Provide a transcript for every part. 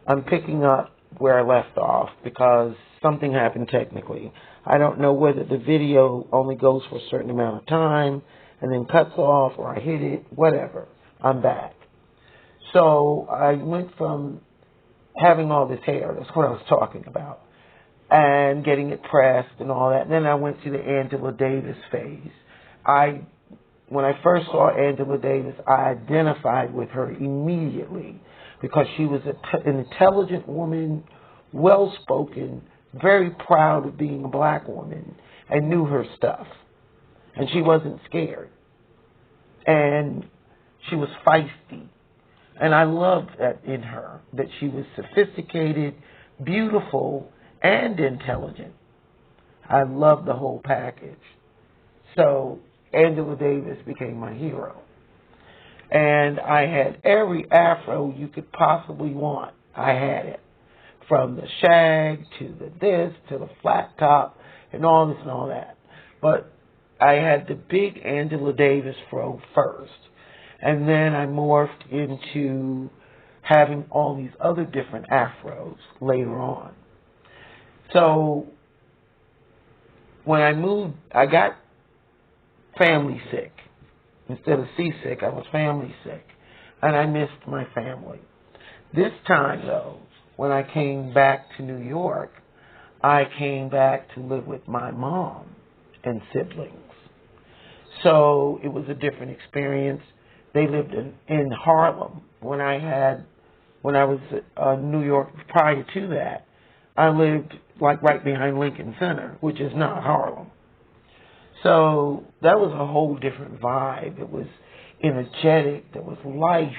I'm picking up where I left off because something happened technically. I don't know whether the video only goes for a certain amount of time and then cuts off, or I hit it, whatever. I'm back. So I went from having all this hair, that's what I was talking about, and getting it pressed and all that. And then I went to the Angela Davis phase. When I first saw Angela Davis, I identified with her immediately because she was an intelligent woman, well-spoken, very proud of being a black woman, and knew her stuff. And she wasn't scared. And she was feisty. And I loved that in her, that she was sophisticated, beautiful, and intelligent. I loved the whole package. So Angela Davis became my hero. And I had every afro you could possibly want. I had it. From the shag to the this to the flat top and all this and all that. But I had the big Angela Davis fro first. And then I morphed into having all these other different afros later on. So when I moved, I got family sick. Instead of seasick, I was family sick. And I missed my family. This time, though, when I came back to New York, I came back to live with my mom and siblings. So it was a different experience. They lived in Harlem. When I was in New York prior to that, I lived like right behind Lincoln Center, which is not Harlem. So that was a whole different vibe. It was energetic. There was life.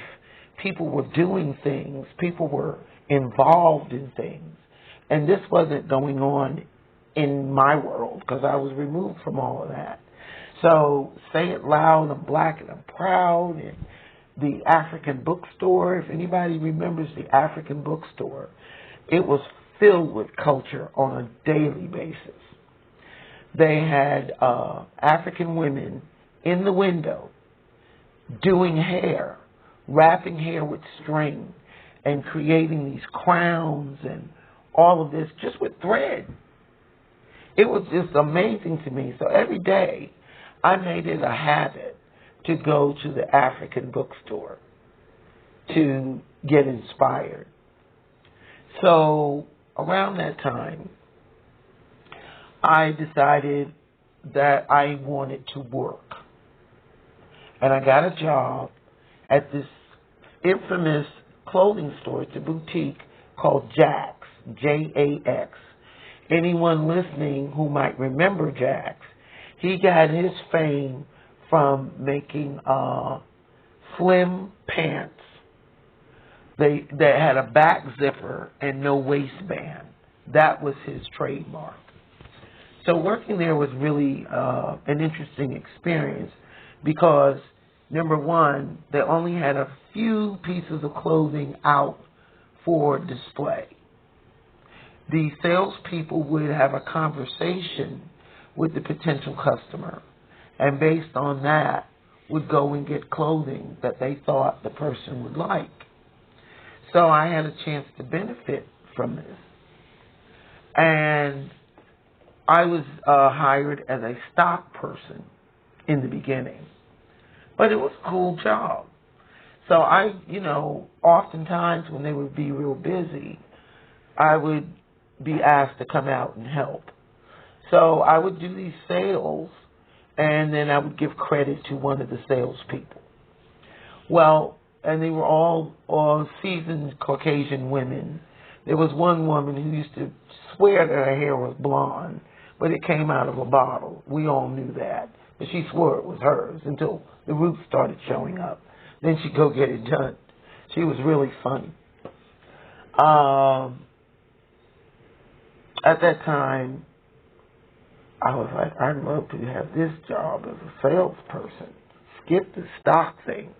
People were doing things. People were involved in things. And this wasn't going on in my world because I was removed from all of that. So Say It Loud, I'm Black and I'm Proud, and the African bookstore, if anybody remembers the African bookstore, it was filled with culture on a daily basis. They had African women in the window doing hair, wrapping hair with string, and creating these crowns and all of this just with thread. It was just amazing to me. So every day I made it a habit to go to the African bookstore to get inspired. So around that time, I decided that I wanted to work. And I got a job at this infamous clothing store. It's a boutique called Jax, J-A-X. Anyone listening who might remember Jax, he got his fame from making slim pants. They had a back zipper and no waistband. That was his trademark. So working there was really an interesting experience because, number one, they only had a few pieces of clothing out for display. The salespeople would have a conversation with the potential customer, and based on that, would go and get clothing that they thought the person would like. So I had a chance to benefit from this. And I was hired as a stock person in the beginning. But it was a cool job. So I, oftentimes when they would be real busy, I would be asked to come out and help. So I would do these sales, and then I would give credit to one of the salespeople. Well, and they were all seasoned Caucasian women. There was one woman who used to swear that her hair was blonde, but it came out of a bottle. We all knew that. But she swore it was hers until the roots started showing up. Then she'd go get it done. She was really funny. At that time, I was like, I'd love to have this job as a salesperson. Skip the stock thing.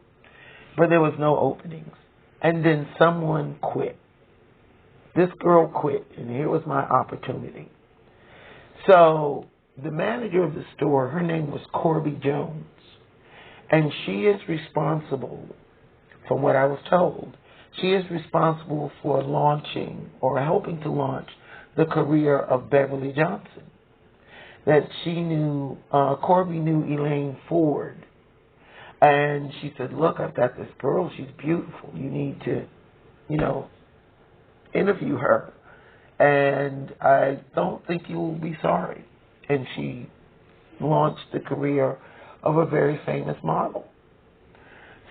But there was no openings. And then someone quit. This girl quit, and here was my opportunity. So the manager of the store, her name was Corby Jones. And she is responsible, from what I was told, She is responsible for launching or helping to launch the career of Beverly Johnson. That she knew, Corby knew Elaine Ford. And she said, look, I've got this girl. She's beautiful. You need to, interview her. And I don't think you will be sorry. And she launched the career of a very famous model.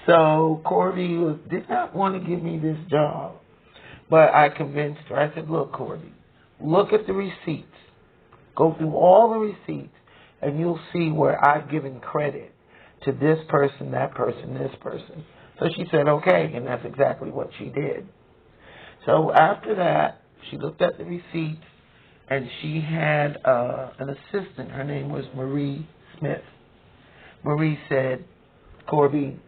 So Corby did not want to give me this job. But I convinced her. I said, look, Corby, look at the receipts. Go through all the receipts, and you'll see where I've given credit to this person, that person, this person. So she said, okay, and that's exactly what she did. So after that, she looked at the receipts, and she had an assistant. Her name was Marie Smith. Marie said, Corby,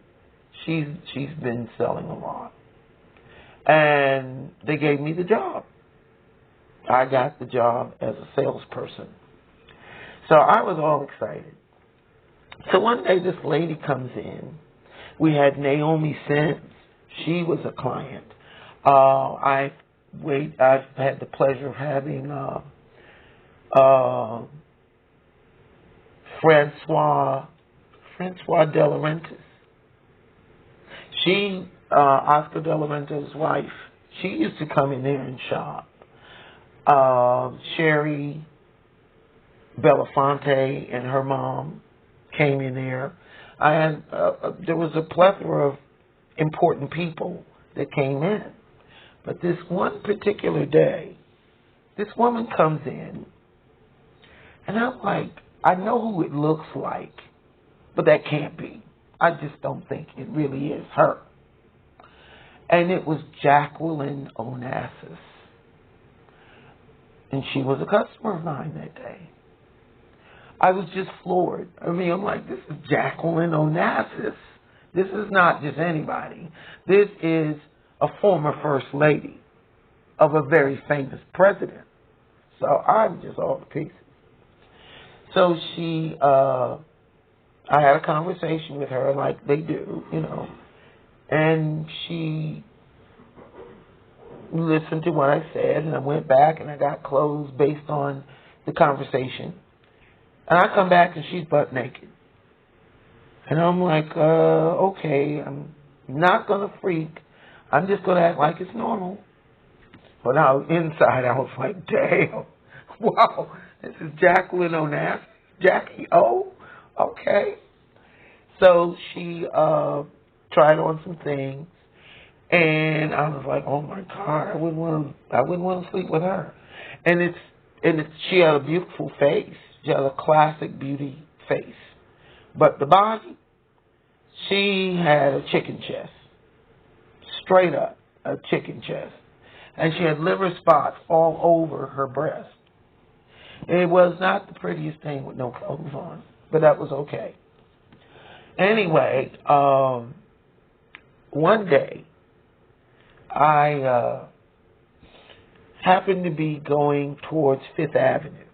she's been selling a lot. And they gave me the job. I got the job as a salesperson. So I was all excited. So one day this lady comes in. We had Naomi Sims. She was a client. I've had the pleasure of having Francois De Laurentiis. She, Oscar De Laurentiis' wife, she used to come in there and shop. Sherry Belafonte and her mom came in there. There was a plethora of important people that came in. But this one particular day, this woman comes in, and I'm like, I know who it looks like, but that can't be. I just don't think it really is her. And it was Jacqueline Onassis. And she was a customer of mine that day. I was just floored. I'm like, this is Jacqueline Onassis. This is not just anybody. This is a former first lady of a very famous president. So I'm just all to pieces. So I had a conversation with her like they do, and she listened to what I said, and I went back and I got clothes based on the conversation. And I come back and she's butt naked. And I'm like, okay, I'm not going to freak. I'm just going to act like it's normal. But now inside I was like, damn, wow, this is Jacqueline Onassis. Jackie O? Okay. So she tried on some things. And I was like, oh my God, I wouldn't want to sleep with her. And she had a beautiful face. She had a classic beauty face. But the body, she had a chicken chest. Straight up, a chicken chest. And she had liver spots all over her breast. It was not the prettiest thing with no clothes on, but that was okay. Anyway, one day, I happened to be going towards Fifth Avenue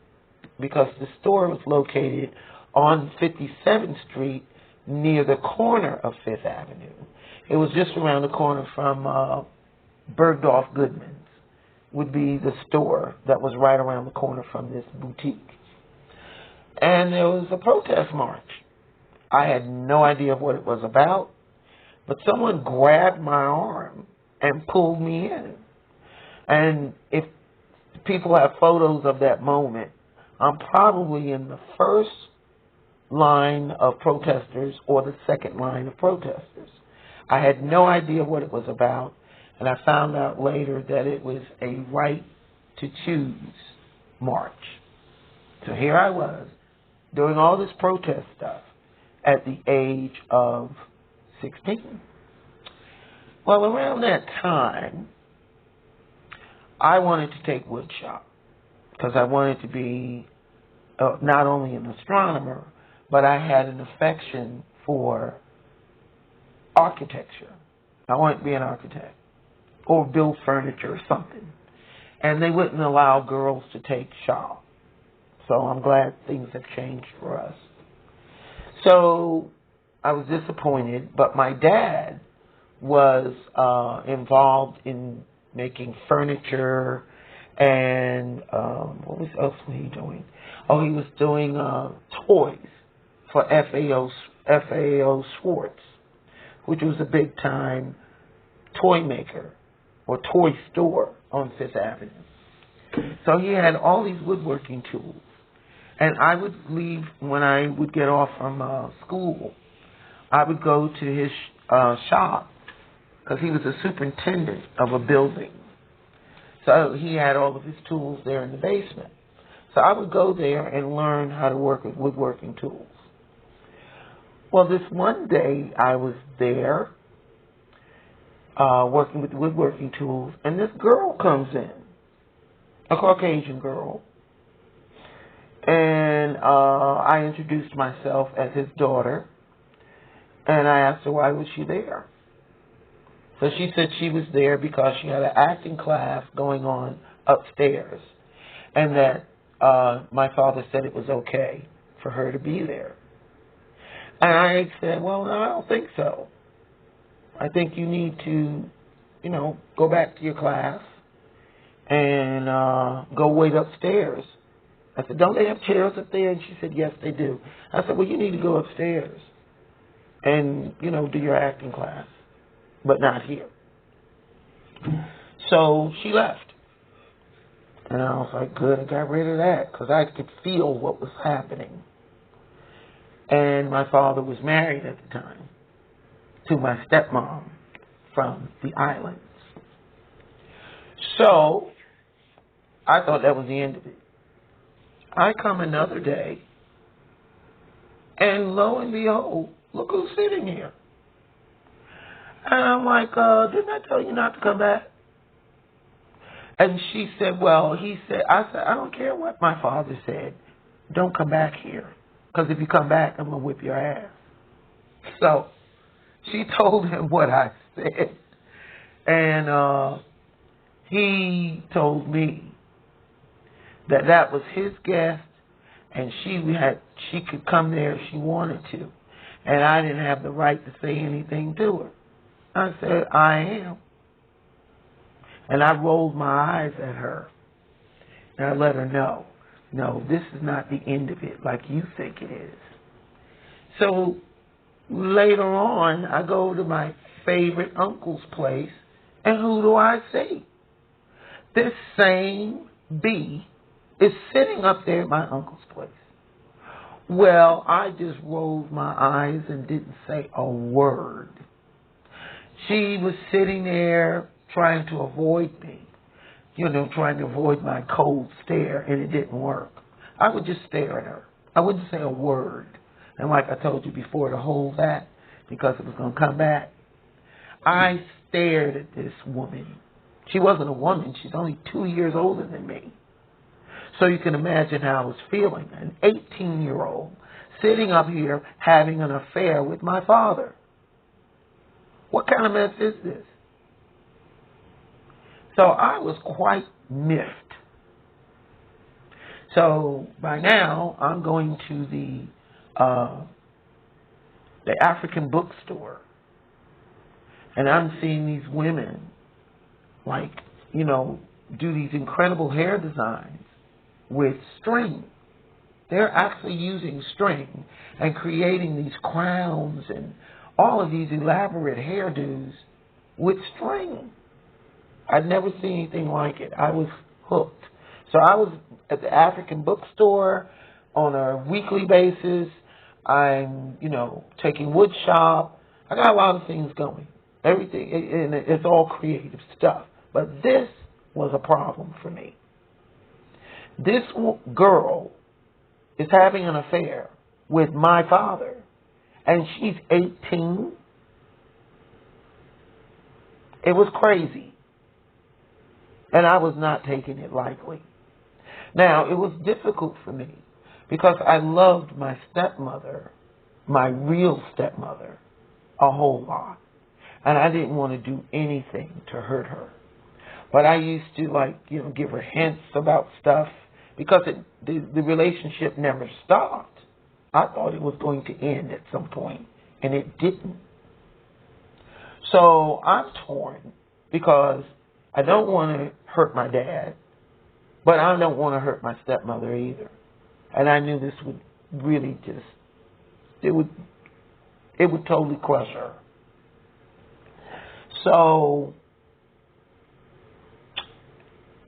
because the store was located on 57th Street near the corner of Fifth Avenue. It was just around the corner from Bergdorf Goodman's would be the store that was right around the corner from this boutique. And there was a protest march. I had no idea what it was about, but someone grabbed my arm and pulled me in. And if people have photos of that moment, I'm probably in the first line of protesters or the second line of protesters. I had no idea what it was about, and I found out later that it was a right to choose march. So here I was, doing all this protest stuff at the age of 16. Well, around that time, I wanted to take woodshop because I wanted to be not only an astronomer, but I had an affection for architecture. I wanted to be an architect or build furniture or something. And they wouldn't allow girls to take shop. So I'm glad things have changed for us. So I was disappointed, but my dad was involved in making furniture and what else was he doing? Oh, he was doing toys for FAO Schwartz, which was a big time toy maker or toy store on Fifth Avenue. So he had all these woodworking tools. And I would leave when I would get off from school. I would go to his shop because he was a superintendent of a building. So he had all of his tools there in the basement. So I would go there and learn how to work with woodworking tools. Well, this one day I was there working with woodworking tools, and this girl comes in, a Caucasian girl. And I introduced myself as his daughter, and I asked her why was she there. So she said she was there because she had an acting class going on upstairs, and that my father said it was okay for her to be there. And I said, well, no, I don't think so. I think you need to, go back to your class and go wait upstairs. I said, don't they have chairs up there? And she said, yes, they do. I said, well, you need to go upstairs and, do your acting class, but not here. So she left. And I was like, good, I got rid of that because I could feel what was happening. And my father was married at the time to my stepmom from the islands. So I thought that was the end of it. I come another day, and lo and behold, look who's sitting here. And I'm like, didn't I tell you not to come back? And she said, well, I said, I don't care what my father said. Don't come back here. Because if you come back, I'm going to whip your ass. So she told him what I said. And he told me that was his guest, and she could come there if she wanted to. And I didn't have the right to say anything to her. I said, I am. And I rolled my eyes at her. And I let her know, no, this is not the end of it like you think it is. So later on, I go to my favorite uncle's place, and who do I see? This same B is sitting up there at my uncle's place. Well, I just rolled my eyes and didn't say a word. She was sitting there trying to avoid me, trying to avoid my cold stare, and it didn't work. I would just stare at her. I wouldn't say a word. And like I told you before, to hold that because it was going to come back. I stared at this woman. She wasn't a woman. She's only 2 years older than me. So you can imagine how I was feeling. An 18-year-old sitting up here having an affair with my father. What kind of mess is this? So I was quite miffed. So by now, I'm going to the African bookstore. And I'm seeing these women, do these incredible hair designs with string. They're actually using string and creating these crowns and all of these elaborate hairdos with string. I'd never seen anything like it. I was hooked. So I was at the African bookstore on a weekly basis. I'm, taking wood shop. I got a lot of things going. Everything, and it's all creative stuff. But this was a problem for me. This girl is having an affair with my father, and she's 18. It was crazy. And I was not taking it lightly. Now, it was difficult for me because I loved my stepmother, my real stepmother, a whole lot. And I didn't want to do anything to hurt her. But I used to, give her hints about stuff because the relationship never stopped. I thought it was going to end at some point, and it didn't. So I'm torn because I don't want to hurt my dad, but I don't want to hurt my stepmother either. And I knew this would really just, it would totally crush her. So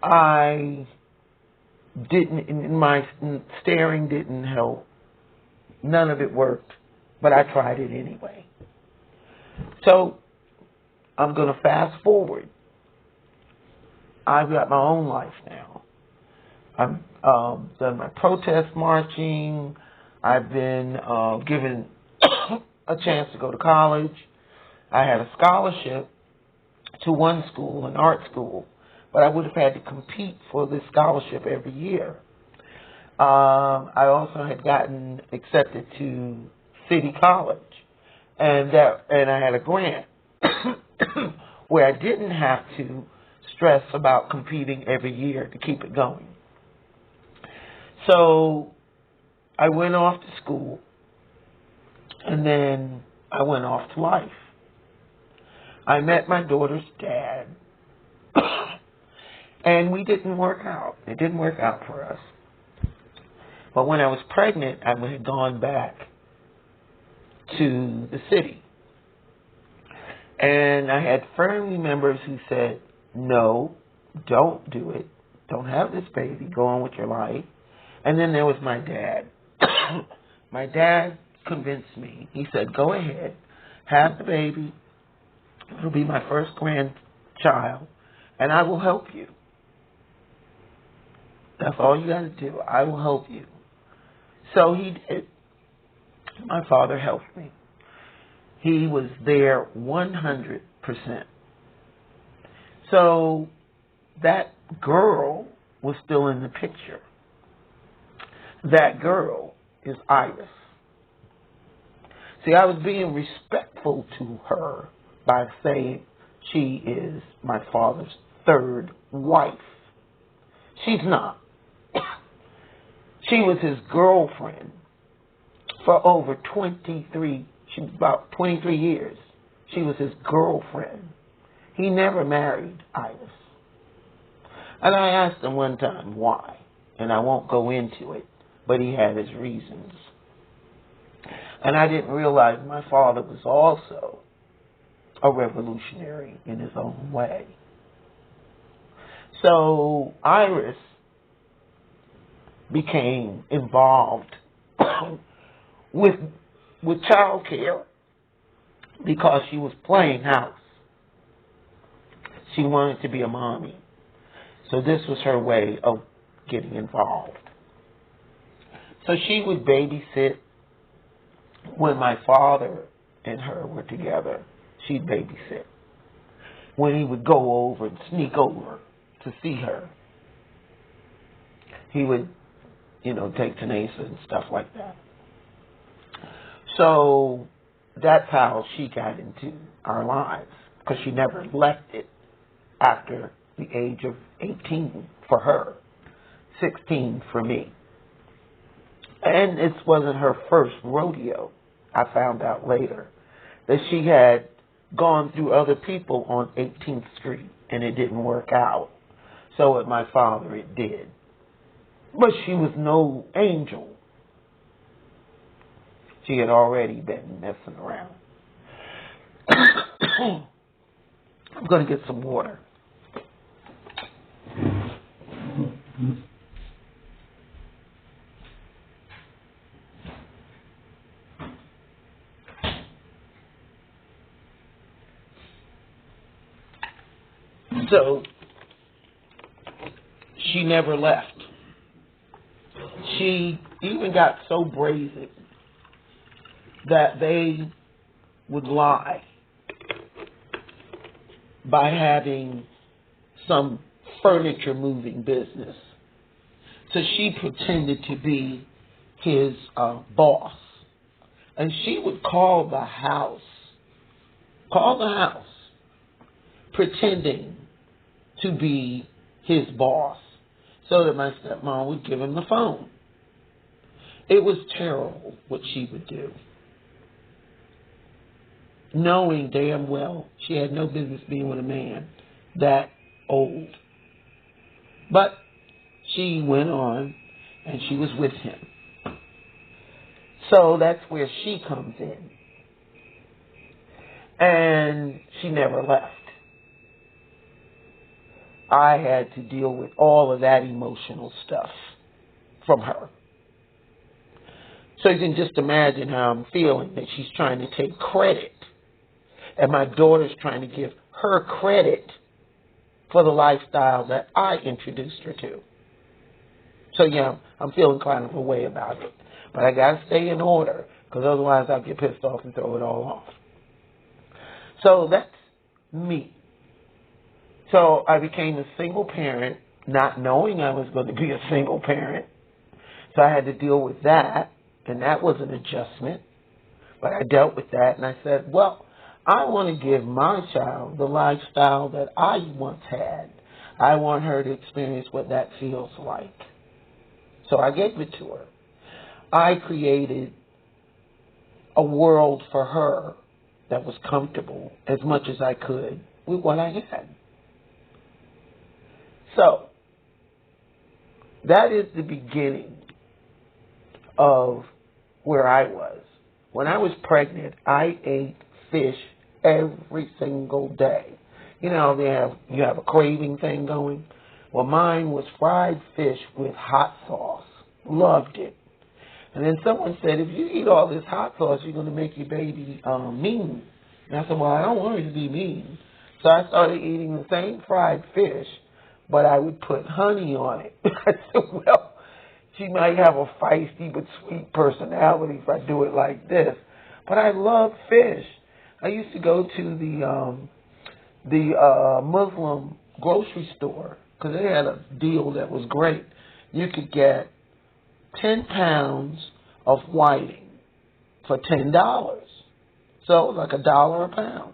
I didn't, my staring didn't help. None of it worked, but I tried it anyway. So I'm going to fast forward. I've got my own life now. I've done my protest marching. I've been given a chance to go to college. I had a scholarship to one school, an art school, but I would have had to compete for this scholarship every year. I also had gotten accepted to City College, and I had a grant where I didn't have to stress about competing every year to keep it going. So I went off to school, and then I went off to life. I met my daughter's dad, and we didn't work out. It didn't work out for us. But when I was pregnant, I had gone back to the city. And I had family members who said, no, don't do it. Don't have this baby. Go on with your life. And then there was my dad. My dad convinced me. He said, go ahead, have the baby. It'll be my first grandchild, and I will help you. That's all you got to do. I will help you. So he did. My father helped me. He was there 100%. So that girl was still in the picture. That girl is Iris. See, I was being respectful to her by saying she is my father's third wife. She's not. She was his girlfriend for over 23, she was about 23 years. She was his girlfriend. He never married Iris. And I asked him one time why, and I won't go into it, but he had his reasons. And I didn't realize my father was also a revolutionary in his own way. So Iris became involved with child care because she was playing house. She wanted to be a mommy. So this was her way of getting involved. So she would babysit when my father and her were together. She'd babysit. When he would go over and sneak over to see her, he would, take Tanesa and stuff like that. So that's how she got into our lives, because she never left it after the age of 18 for her, 16 for me. And it wasn't her first rodeo. I found out later that she had gone through other people on 18th Street, and it didn't work out. So with my father, it did. But she was no angel. She had already been messing around. I'm going to get some water. So she never left. She even got so brazen that they would lie by having some furniture moving business. So she pretended to be his boss. And she would call the house, pretending to be his boss, so that my stepmom would give him the phone. It was terrible what she would do. knowing damn well she had no business being with a man that old. But she went on, and she was with him. So that's where she comes in. And she never left. I had to deal with all of that emotional stuff from her. So you can just imagine how I'm feeling, that she's trying to take credit, and my daughter's trying to give her credit for the lifestyle that I introduced her to. So yeah, I'm feeling kind of a way about it. But I got to stay in order, because otherwise I'll get pissed off and throw it all off. So that's me. So I became a single parent, not knowing I was going to be a single parent. So I had to deal with that, and that was an adjustment. But I dealt with that, and I said, well, I want to give my child the lifestyle that I once had. I want her to experience what that feels like. So I gave it to her. I created a world for her that was comfortable as much as I could with what I had. So that is the beginning of where I was. When I was pregnant, I ate fish every single day. You know, you have a craving thing going. Well, mine was fried fish with hot sauce. Loved it. And then someone said, if you eat all this hot sauce, you're going to make your baby mean. And I said, well, I don't want her to be mean. So I started eating the same fried fish, but I would put honey on it. I said, well, she might have a feisty but sweet personality if I do it like this. But I love fish. I used to go to the Muslim grocery store because they had a deal that was great. You could get 10 pounds of whiting for $10. So it was like $1 a pound.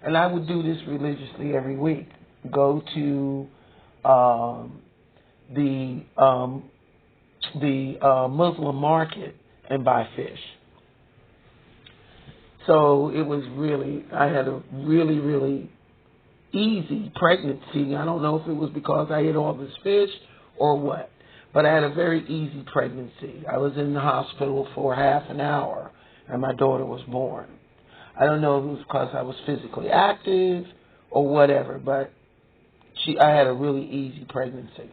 And I would do this religiously every week. Go to the Muslim market and buy fish. So it was really, I had a really, really easy pregnancy. I don't know if it was because I ate all this fish or what, but I had a very easy pregnancy. I was in the hospital for half an hour and my daughter was born. I don't know if it was because I was physically active or whatever, but I had a really easy pregnancy.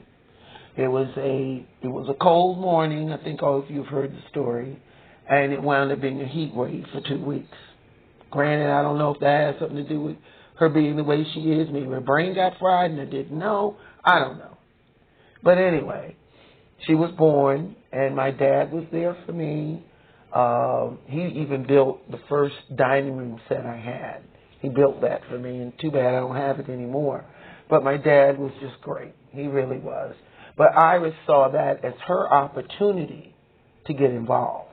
It was a cold morning. I think all of you have heard the story. And it wound up being a heat wave for 2 weeks. Granted, I don't know if that has something to do with her being the way she is. Maybe her brain got fried and I didn't know. I don't know. But anyway, she was born and my dad was there for me. He even built the first dining room set I had. He built that for me, and too bad I don't have it anymore. But my dad was just great. He really was. But Iris saw that as her opportunity to get involved,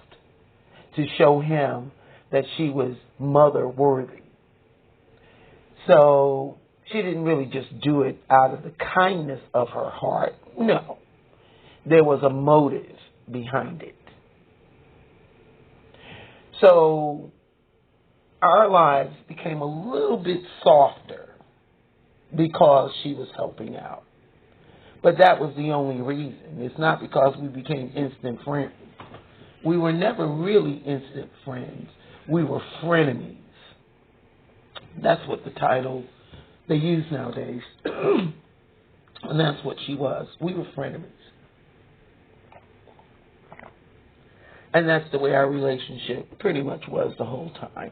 to show him that she was mother worthy. So she didn't really just do it out of the kindness of her heart. No. There was a motive behind it. So our lives became a little bit softer because she was helping out. But that was the only reason. It's not because we became instant friends. We were never really instant friends. We were frenemies. That's what the title they use nowadays. And that's what she was. We were frenemies. And that's the way our relationship pretty much was the whole time.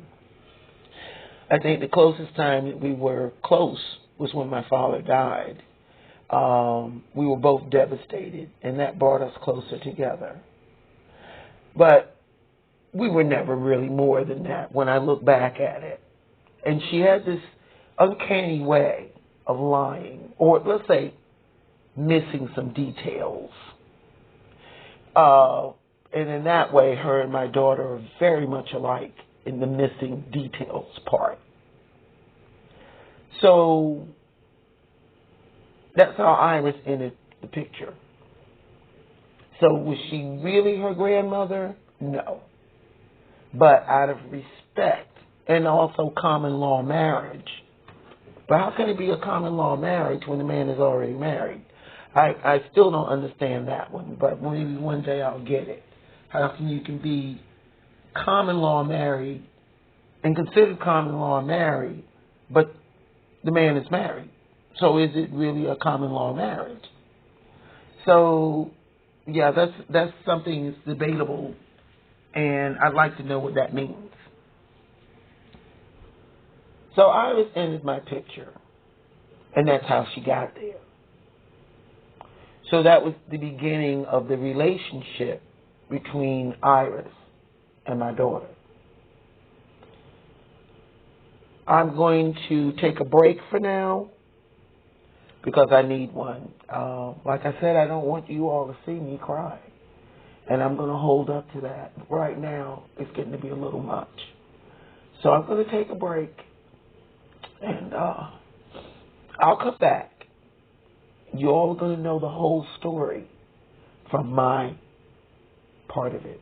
I think the closest time that we were close was when my father died. We were both devastated, and that brought us closer together. But we were never really more than that when I look back at it. And she had this uncanny way of lying, or let's say missing some details. And in that way, her and my daughter are very much alike in the missing details part. So that's how Iris entered the picture. So was she really her grandmother? No. But out of respect and also common law marriage. But how can it be a common law marriage when the man is already married? I still don't understand that one, but maybe one day I'll get it. How can you can be common law married and considered common law married, but the man is married? So is it really a common law marriage? So, yeah, that's something that's debatable, and I'd like to know what that means. So Iris ended my picture, and that's how she got there. So that was the beginning of the relationship between Iris and my daughter. I'm going to take a break for now because I need one. Like I said, I don't want you all to see me cry, and I'm going to hold up to that. Right now, it's getting to be a little much. So I'm going to take a break, and I'll come back. You all are going to know the whole story from my part of it,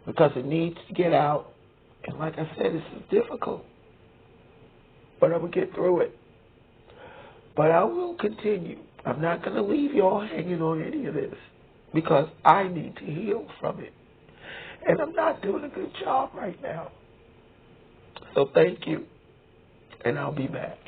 because it needs to get out. And like I said, this is difficult, but I will get through it. But I will continue. I'm not going to leave y'all hanging on any of this, because I need to heal from it. And I'm not doing a good job right now. So thank you, and I'll be back.